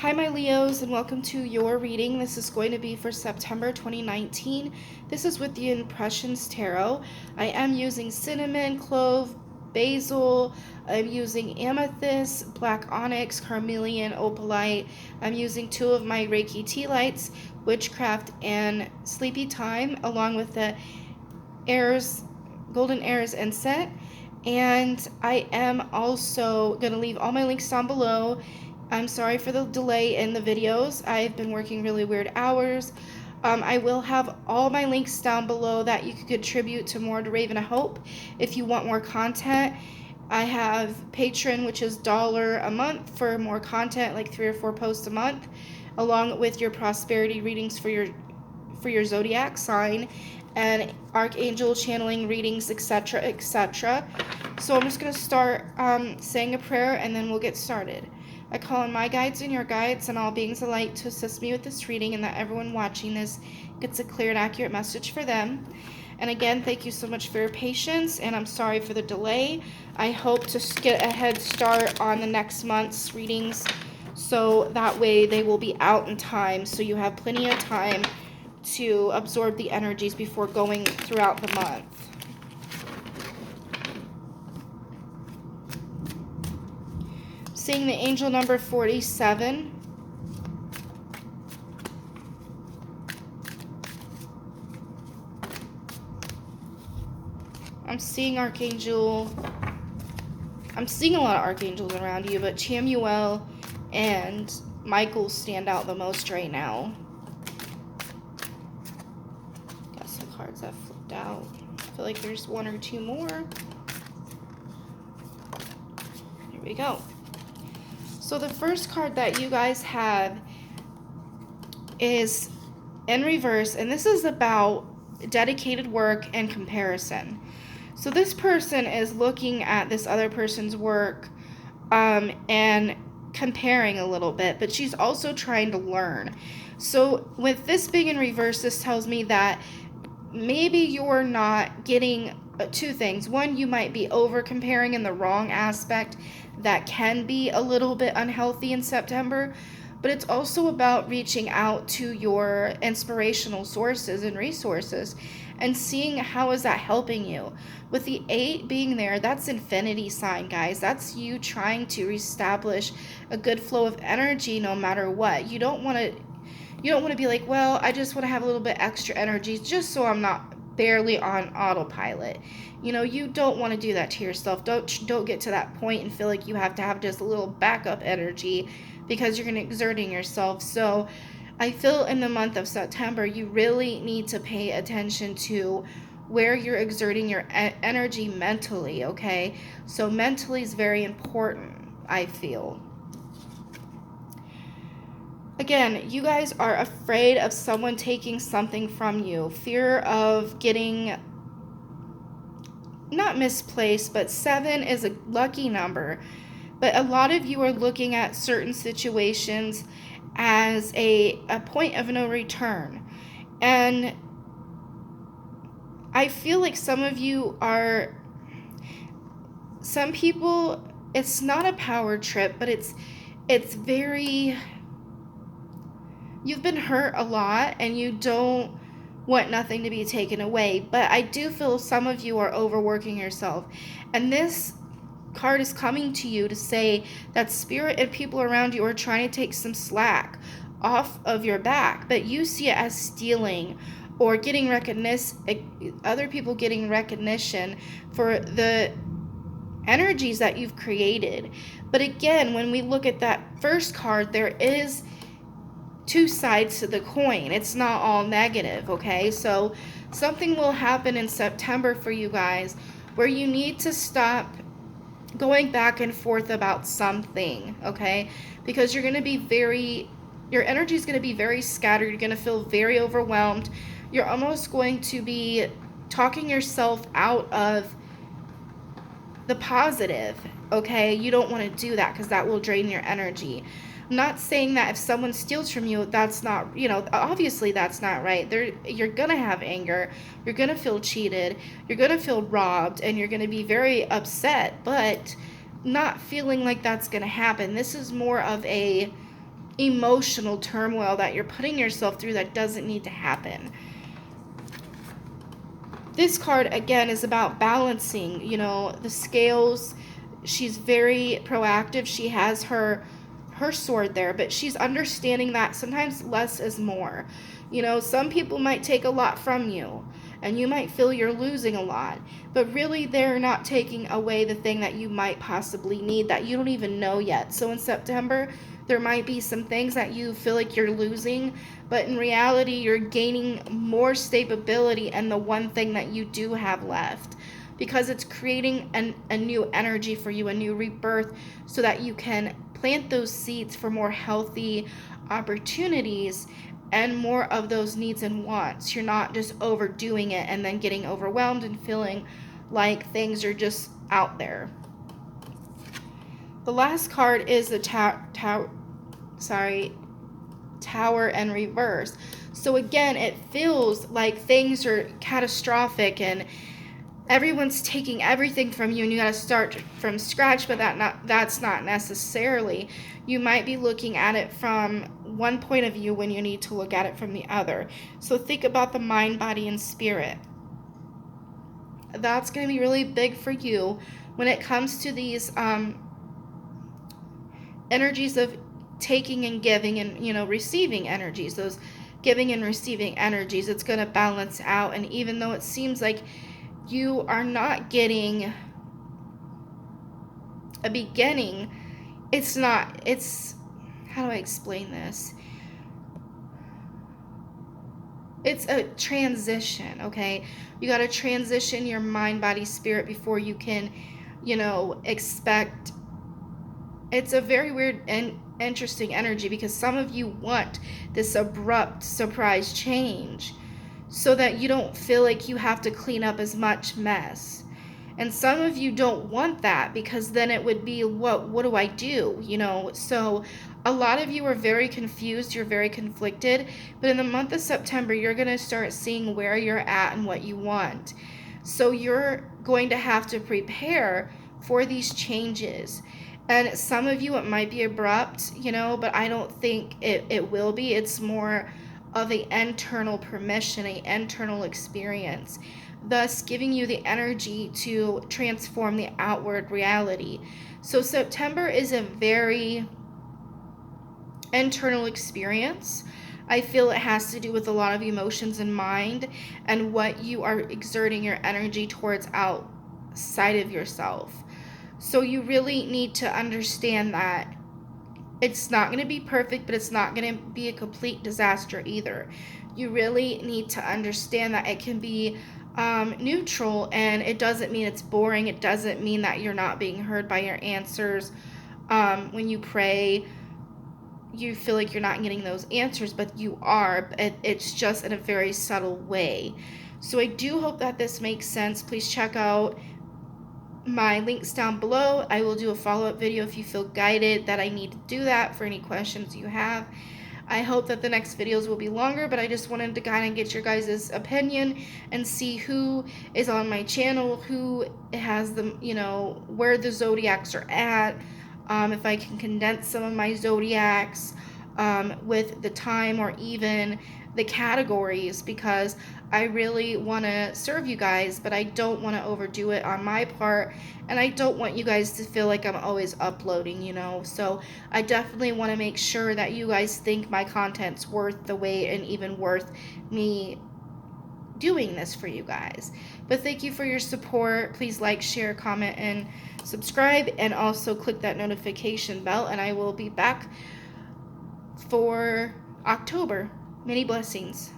Hi, my Leos, and welcome to your reading. This is going to be for September 2019. This is with the Impressions Tarot. I am using cinnamon, clove, basil. I'm using amethyst, black onyx, carmelian, opalite. I'm using 2 of my Reiki tea lights, witchcraft, and sleepy time, along with the golden airs incense. And I am also going to leave all my links down below. I'm sorry for the delay in the videos. I've been working really weird hours. I will have all my links down below that you could contribute to More to Raven of Hope if you want more content. I have Patreon, which is $1 a month for more content, like 3 or 4 posts a month, along with your prosperity readings for your zodiac sign, and archangel channeling readings, etc., etc. So I'm just going to start saying a prayer, and then we'll get started. I call on my guides and your guides and all beings of light to assist me with this reading, and that everyone watching this gets a clear and accurate message for them. And again, thank you so much for your patience, and I'm sorry for the delay. I hope to get a head start on the next month's readings, so that way they will be out in time, so you have plenty of time to absorb the energies before going throughout the month. Seeing the angel number 47. I'm seeing a lot of archangels around you, but Chamuel and Michael stand out the most right now. Got some cards that flipped out. I feel like there's 1 or 2 more. Here we go. So the first card that you guys have is in reverse, and this is about dedicated work and comparison. So this person is looking at this other person's work and comparing a little bit, but she's also trying to learn. So with this being in reverse, this tells me that maybe you're not getting 2 things. One, you might be over comparing in the wrong aspect. That can be a little bit unhealthy in September, but it's also about reaching out to your inspirational sources and resources and seeing how is that helping you. With the 8 being there, that's infinity sign, guys. That's you trying to reestablish a good flow of energy no matter what. You don't want to be like, well, I just want to have a little bit extra energy just so I'm not barely on autopilot. You don't want to do that to yourself. Don't get to that point and feel like you have to have just a little backup energy because you're going to exerting yourself. So I feel in the month of September, you really need to pay attention to where you're exerting your energy mentally, okay? So mentally is very important, I feel. Again, you guys are afraid of someone taking something from you. Fear of getting, not misplaced, but 7 is a lucky number. But a lot of you are looking at certain situations as a point of no return. And I feel like some people, it's not a power trip, but it's very, you've been hurt a lot and you don't want nothing to be taken away. But I do feel some of you are overworking yourself. And this card is coming to you to say that spirit and people around you are trying to take some slack off of your back, but you see it as stealing or getting recognition, other people getting recognition for the energies that you've created. But again, when we look at that first card, there is 2 sides to the coin. It's not all negative, okay? So something will happen in September for you guys where you need to stop going back and forth about something, okay? Because your energy is going to be very scattered. You're going to feel very overwhelmed. You're almost going to be talking yourself out of the positive, okay? You don't want to do that because that will drain your energy. I'm not saying that if someone steals from you, that's not, obviously that's not right. You're going to have anger. You're going to feel cheated. You're going to feel robbed, and you're going to be very upset, but not feeling like that's going to happen. This is more of a emotional turmoil that you're putting yourself through that doesn't need to happen. This card, again, is about balancing, the scales. She's very proactive. She has her sword there, but she's understanding that sometimes less is more. Some people might take a lot from you, and you might feel you're losing a lot, but really they're not taking away the thing that you might possibly need that you don't even know yet. So in September, there might be some things that you feel like you're losing, but in reality, you're gaining more stability and the one thing that you do have left, because it's creating a new energy for you, a new rebirth, so that you can plant those seeds for more healthy opportunities and more of those needs and wants. You're not just overdoing it and then getting overwhelmed and feeling like things are just out there. The last card is the Tower and reverse. So again, it feels like things are catastrophic and everyone's taking everything from you and you got to start from scratch, but that's not necessarily. You might be looking at it from one point of view when you need to look at it from the other. So think about the mind, body, and spirit. That's going to be really big for you when it comes to these energies of taking and giving and receiving energies. Those giving and receiving energies, it's going to balance out. And even though it seems like you are not getting a beginning, how do I explain this? It's a transition, okay? You got to transition your mind, body, spirit before you can, expect. It's a very weird and interesting energy, because some of you want this abrupt surprise change so that you don't feel like you have to clean up as much mess. And some of you don't want that, because then it would be, what do I do? So a lot of you are very confused, you're very conflicted, but in the month of September, you're going to start seeing where you're at and what you want. So you're going to have to prepare for these changes. And some of you, it might be abrupt, but I don't think it will be. It's more of an internal permission, an internal experience, thus giving you the energy to transform the outward reality. So September is a very internal experience. I feel it has to do with a lot of emotions in mind and what you are exerting your energy towards outside of yourself. So you really need to understand that it's not going to be perfect, but it's not going to be a complete disaster either. You really need to understand that it can be neutral, and it doesn't mean it's boring. It doesn't mean that you're not being heard by your answers. When you pray, you feel like you're not getting those answers, but you are. It's just in a very subtle way. So I do hope that this makes sense. Please check out my links down below. I will do a follow-up video if you feel guided that I need to do that for any questions you have. I hope that the next videos will be longer, but I just wanted to kind of get your guys' opinion and see who is on my channel, who has the, where the zodiacs are at, if I can condense some of my zodiacs with the time or even the categories, because I really want to serve you guys, but I don't want to overdo it on my part, and I don't want you guys to feel like I'm always uploading, so I definitely want to make sure that you guys think my content's worth the wait and even worth me doing this for you guys. But thank you for your support. Please like, share, comment, and subscribe, and also click that notification bell, and I will be back for October. Many blessings.